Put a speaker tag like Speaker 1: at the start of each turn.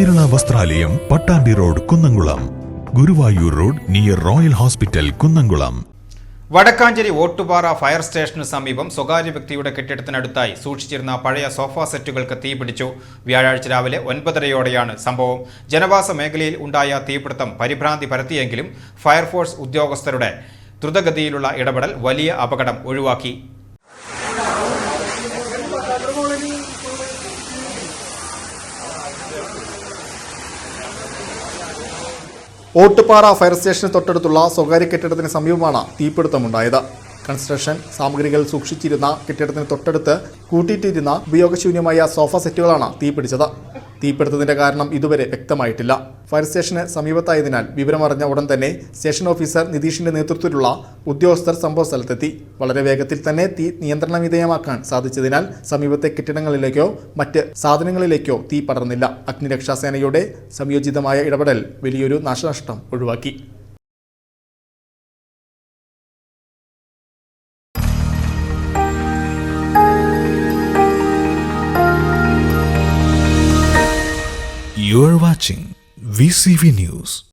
Speaker 1: Kerala Vastralayam, Pattambi road, Kunnamkulam. Guruvayur road near royal hospital, Kunnamkulam.
Speaker 2: Vadakkanchery Ottupara fire സ്റ്റേഷന് സമീപം സ്വകാര്യ വ്യക്തിയുടെ കെട്ടിടത്തിനടുത്തായി സൂക്ഷിച്ചിരുന്ന പഴയ സോഫ സെറ്റുകൾക്ക് തീപിടിച്ചു. വ്യാഴാഴ്ച രാവിലെ 9:30യോടെയാണ് സംഭവം. ജനവാസ മേഖലയിൽ ഉണ്ടായ തീപിടുത്തം പരിഭ്രാന്തി പരത്തിയെങ്കിലും ഫയർഫോഴ്സ് ഉദ്യോഗസ്ഥരുടെ ദ്രുതഗതിയിലുള്ള ഇടപെടൽ വലിയ അപകടം ഒഴിവാക്കി.
Speaker 3: ഓട്ടുപാറ ഫയർ സ്റ്റേഷന് തൊട്ടടുത്തുള്ള സ്വകാര്യ കെട്ടിടത്തിന് സമീപമാണ് തീപിടുത്തമുണ്ടായത്. കൺസ്ട്രക്ഷൻ സാമഗ്രികൾ സൂക്ഷിച്ചിരുന്ന കെട്ടിടത്തിന് തൊട്ടടുത്ത് കൂട്ടിയിട്ടിരുന്ന ഉപയോഗശൂന്യമായ സോഫ സെറ്റുകളാണ് തീപിടിച്ചത്. തീപിടുത്തത്തിന്റെ കാരണം ഇതുവരെ വ്യക്തമായിട്ടില്ല. ഫയർ സ്റ്റേഷന് സമീപത്തായതിനാൽ വിവരമറിഞ്ഞ ഉടൻ തന്നെ സ്റ്റേഷൻ ഓഫീസർ നിതീഷിന്റെ നേതൃത്വത്തിലുള്ള ഉദ്യോഗസ്ഥർ സംഭവ സ്ഥലത്തെത്തി. വളരെ വേഗത്തിൽ തന്നെ തീ നിയന്ത്രണ വിധേയമാക്കാൻ സാധിച്ചതിനാൽ സമീപത്തെ കെട്ടിടങ്ങളിലേക്കോ മറ്റ് സാധനങ്ങളിലേക്കോ തീ പടർന്നില്ല. അഗ്നിരക്ഷാസേനയുടെ സംയോജിതമായ ഇടപെടൽ വലിയൊരു നാശനഷ്ടം ഒഴിവാക്കി.
Speaker 1: You are watching VCV News.